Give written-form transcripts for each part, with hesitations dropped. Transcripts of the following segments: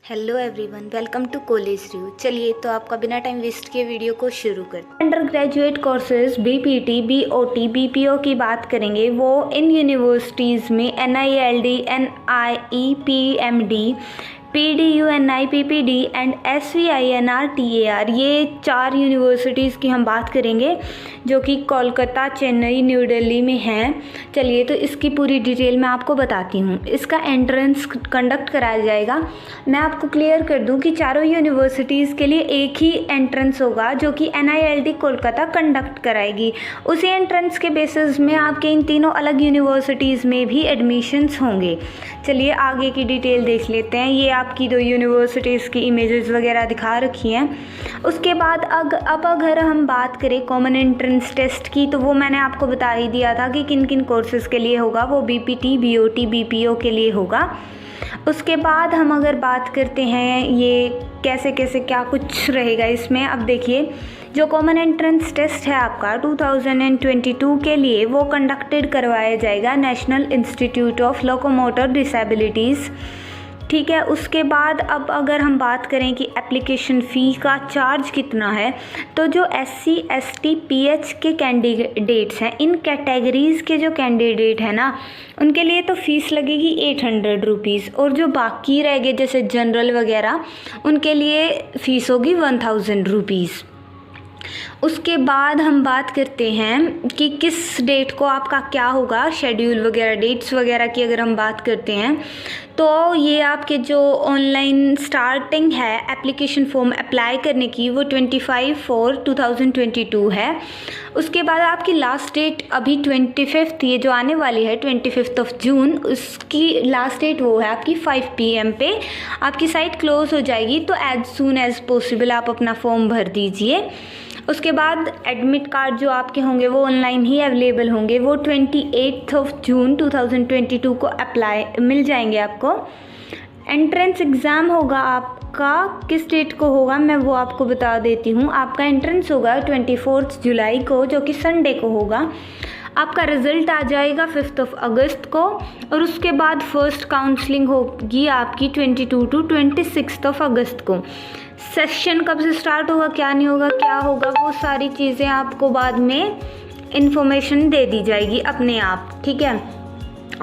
Hello everyone, welcome to college review. चलिए तो आपका बिना टाइम वेस्ट किए वीडियो को शुरू करते हैं। Under graduate courses BPT, BOT, BPO की बात करेंगे। वो इन यूनिवर्सिटीज़ में NILD, NIE, PMD, PDUNI, PPD and SVINR TAR, ये 4 यूनिवर्सिटीज़ की हम बात करेंगे जो कि कोलकाता, चेन्नई, न्यू दिल्ली में हैं। चलिए तो इसकी पूरी डिटेल मैं आपको बताती हूँ। इसका एंट्रेंस कंडक्ट कराया जाएगा। मैं आपको क्लियर कर दूँ कि चारों यूनिवर्सिटीज़ के लिए एक ही एंट्रेंस होगा जो कि NILD कोलकाता कंडक्ट कराएगी। उसी एंट्रेंस के बेसिस में आपके इन तीनों अलग यूनिवर्सिटीज़ में भी एडमिशन्स होंगे। चलिए आगे की डिटेल देख लेते हैं। ये आपकी 2 यूनिवर्सिटीज़ की इमेजेस वगैरह दिखा रखी हैं। उसके बाद अब अगर हम बात करें कॉमन एंट्रेंस टेस्ट की, तो वो मैंने आपको बता ही दिया था कि किन किन कोर्सेज़ के लिए होगा। वो बीपीटी, बीओटी, बीपीओ के लिए होगा। उसके बाद हम अगर बात करते हैं ये कैसे कैसे क्या कुछ रहेगा इसमें। अब देखिए, जो कॉमन एंट्रेंस टेस्ट है आपका 2022 के लिए, वो कंडक्टेड करवाया जाएगा national institute of locomotor disabilities. ठीक है। उसके बाद अब अगर हम बात करें कि एप्लीकेशन फ़ी का चार्ज कितना है, तो जो SC, ST, PH के कैंडिडेट्स हैं, इन कैटेगरीज़ के जो कैंडिडेट हैं ना, उनके लिए तो फ़ीस लगेगी 800 रुपीज़, और जो बाकी रह गए जैसे जनरल वगैरह, उनके लिए फ़ीस होगी 1000 रुपीज़। उसके बाद हम बात करते हैं कि किस डेट को आपका क्या होगा, शेड्यूल वगैरह, डेट्स वगैरह की अगर हम बात करते हैं, तो ये आपके जो ऑनलाइन स्टार्टिंग है एप्लीकेशन फॉर्म अप्लाई करने की, वो 25/4/2022 है। उसके बाद आपकी लास्ट डेट अभी 25th, ये जो आने वाली है 25 जून, उसकी लास्ट डेट वो है आपकी 5 PM पे आपकी साइट क्लोज़ हो जाएगी। तो एज सून एज़ पॉसिबल आप अपना फॉर्म भर दीजिए। उसके बाद एडमिट कार्ड जो आपके होंगे वो ऑनलाइन ही अवेलेबल होंगे। वो 28 जून 2022 को अप्लाई मिल जाएंगे आपको। एंट्रेंस एग्ज़ाम होगा आपका, किस डेट को होगा मैं वो आपको बता देती हूँ। आपका एंट्रेंस होगा 24 जुलाई को, जो कि संडे को होगा। आपका रिज़ल्ट आ जाएगा 5 अगस्त को, और उसके बाद फर्स्ट काउंसलिंग होगी आपकी 22 to 26 अगस्त को। सेशन कब से स्टार्ट होगा, क्या नहीं होगा, क्या होगा, वो सारी चीज़ें आपको बाद में इन्फॉर्मेशन दे दी जाएगी अपने आप। ठीक है।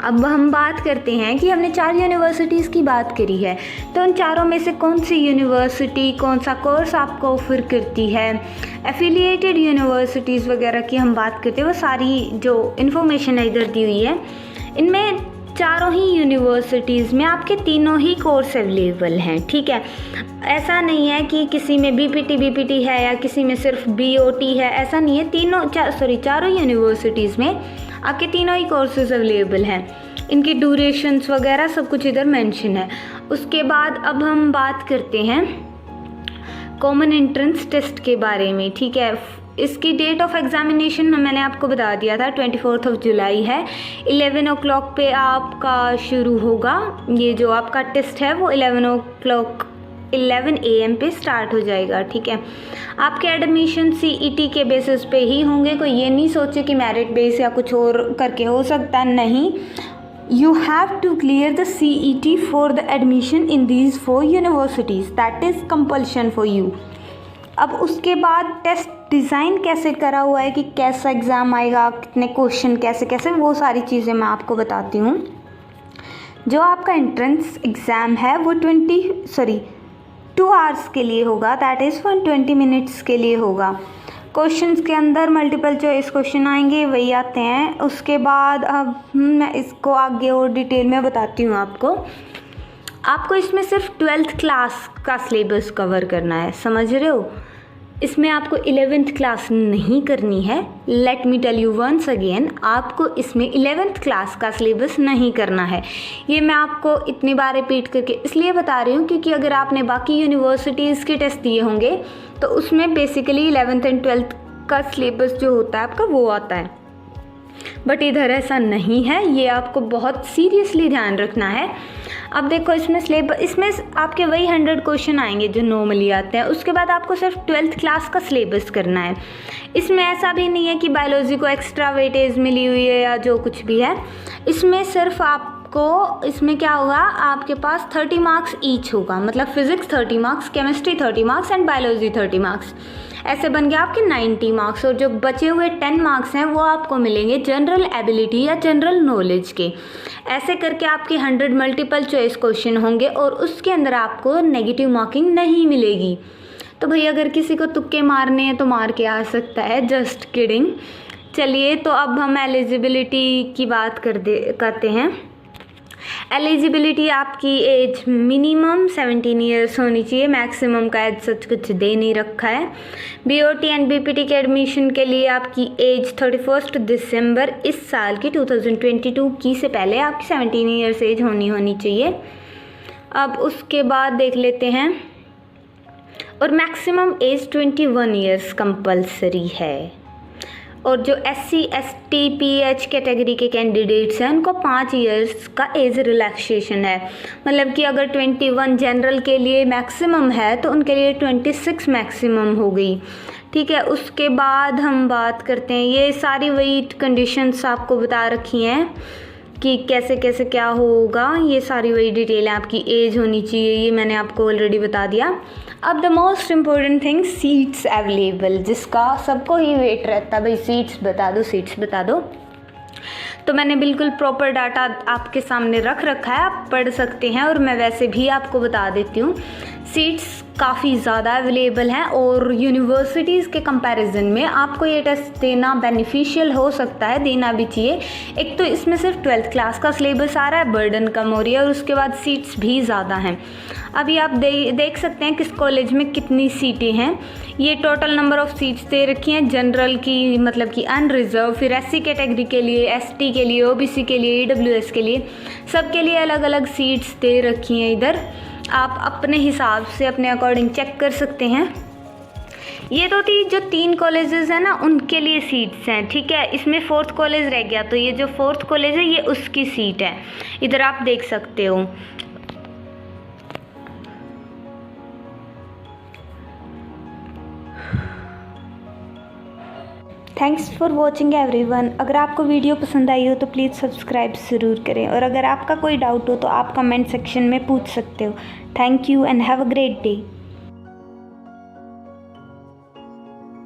अब हम बात करते हैं कि हमने 4 यूनिवर्सिटीज़ की बात करी है, तो उन चारों में से कौन सी यूनिवर्सिटी कौन सा कोर्स आपको ऑफर करती है, एफिलिएटेड यूनिवर्सिटीज़ वगैरह की हम बात करते हैं। वो सारी जो इन्फॉर्मेशन है इधर दी हुई है। इनमें चारों ही यूनिवर्सिटीज़ में आपके तीनों ही कोर्स अवेलेबल हैं। ठीक है। ऐसा नहीं है कि किसी में बीपीटी है या किसी में सिर्फ बीओटी है, ऐसा नहीं है। चारों यूनिवर्सिटीज़ में आपके तीनों ही कोर्सेज अवेलेबल हैं। इनकी ड्यूरेशंस वगैरह सब कुछ इधर मेंशन है। उसके बाद अब हम बात करते हैं कॉमन एंट्रेंस टेस्ट के बारे में। ठीक है। इसकी डेट ऑफ एग्जामिनेशन मैंने आपको बता दिया था, 24 जुलाई है। 11 o'clock पे आपका शुरू होगा। ये जो आपका टेस्ट है वो 11 AM पे स्टार्ट हो जाएगा। ठीक है। आपके एडमिशन CET के बेसिस पे ही होंगे। कोई ये नहीं सोचे कि मेरिट बेस या कुछ और करके हो सकता है, नहीं। You have to clear the CET for the admission in these 4 universities. That is compulsion for you. अब उसके बाद टेस्ट डिज़ाइन कैसे करा हुआ है कि कैसा एग्ज़ाम आएगा, कितने क्वेश्चन, कैसे कैसे, वो सारी चीज़ें मैं आपको बताती हूँ। जो आपका एंट्रेंस एग्ज़ाम है वो 2 आवर्स के लिए होगा। दैट इज़ 120 मिनट्स के लिए होगा। क्वेश्चंस के अंदर मल्टीपल चॉइस क्वेश्चन आएंगे, वही आते हैं। उसके बाद अब मैं इसको आगे और डिटेल में बताती हूँ आपको इसमें सिर्फ 12th क्लास का सिलेबस कवर करना है, समझ रहे हो। इसमें आपको 11th क्लास नहीं करनी है। Let me tell you once again, आपको इसमें 11th क्लास का सिलेबस नहीं करना है। ये मैं आपको इतनी बार रिपीट करके इसलिए बता रही हूँ क्योंकि अगर आपने बाकी यूनिवर्सिटीज़ के टेस्ट दिए होंगे तो उसमें बेसिकली 11th एंड 12th का सिलेबस जो होता है आपका वो आता है, बट इधर ऐसा नहीं है। ये आपको बहुत सीरियसली ध्यान रखना है। अब देखो, इसमें आपके वही 100 क्वेश्चन आएंगे जो नॉर्मली आते हैं। उसके बाद आपको सिर्फ 12th क्लास का सिलेबस करना है। इसमें ऐसा भी नहीं है कि बायोलॉजी को एक्स्ट्रा वेटेज मिली हुई है या जो कुछ भी है। इसमें सिर्फ आप आपको इसमें क्या होगा, आपके पास 30 मार्क्स ईच होगा, मतलब physics 30 marks, chemistry 30 marks and biology 30 marks, ऐसे बन गया आपके 90 मार्क्स। और जो बचे हुए 10 मार्क्स हैं वो आपको मिलेंगे जनरल एबिलिटी या जनरल नॉलेज के। ऐसे करके आपके 100 मल्टीपल चॉइस क्वेश्चन होंगे और उसके अंदर आपको नेगेटिव मार्किंग नहीं मिलेगी। तो भाई अगर किसी को तुक्के मारने हैं तो मार के आ सकता है, जस्ट किडिंग। चलिए तो अब हम एलिजिबिलिटी की बात करते हैं। एलिजिबिलिटी आपकी एज मिनिमम 17 ईयर्स होनी चाहिए, मैक्सिमम का एज सच कुछ दे नहीं रखा है। बीओटी एंड बीपीटी के एडमिशन के लिए आपकी एज 31 दिसंबर इस साल की 2022 की से पहले आपकी 17 ईयर्स एज होनी चाहिए। अब उसके बाद देख लेते हैं, और मैक्सिमम एज 21 ईयर्स कंपलसरी है। और जो SC ST PH कैटेगरी के कैंडिडेट्स हैं उनको 5 इयर्स का एज रिलैक्सेशन है, मतलब कि अगर 21 जनरल के लिए मैक्सिमम है तो उनके लिए 26 मैक्सिमम हो गई। ठीक है, उसके बाद हम बात करते हैं, ये सारी वही कंडीशंस आपको बता रखी हैं कि कैसे कैसे क्या होगा, ये सारी वही डिटेल है। आपकी एज होनी चाहिए, ये मैंने आपको ऑलरेडी बता दिया। अब the most important thing, seats available, जिसका सबको ही वेट रहता है, भाई सीट्स बता दो, सीट्स बता दो। तो मैंने बिल्कुल प्रॉपर डाटा आपके सामने रख रखा है, आप पढ़ सकते हैं, और मैं वैसे भी आपको बता देती हूँ। सीट्स काफ़ी ज़्यादा अवेलेबल हैं और यूनिवर्सिटीज़ के कंपैरिजन में आपको ये टेस्ट देना बेनिफिशियल हो सकता है, देना भी चाहिए। एक तो इसमें सिर्फ 12th क्लास का सिलेबस आ रहा है, बर्डन कम हो रही है, और उसके बाद सीट्स भी ज़्यादा हैं। अभी आप देख सकते हैं किस कॉलेज में कितनी सीटें हैं। ये टोटल नंबर ऑफ़ सीट्स दे रखी हैं, जनरल की मतलब कि अनरिजर्व, फिर SC कैटेगरी के लिए, ST के लिए, OBC के लिए, EWS के लिए, सब के लिए अलग अलग सीट्स दे रखी हैं। इधर आप अपने हिसाब से अपने अकॉर्डिंग चेक कर सकते हैं। ये तो थी जो 3 कॉलेजेस हैं ना, उनके लिए सीट्स हैं। ठीक है, इसमें 4th कॉलेज रह गया, तो ये जो 4th कॉलेज है ये उसकी सीट है, इधर आप देख सकते हो। Thanks for watching everyone. अगर आपको वीडियो पसंद आई हो तो प्लीज़ सब्सक्राइब ज़रूर करें, और अगर आपका कोई डाउट हो तो आप कमेंट सेक्शन में पूछ सकते हो। Thank you and have a great day.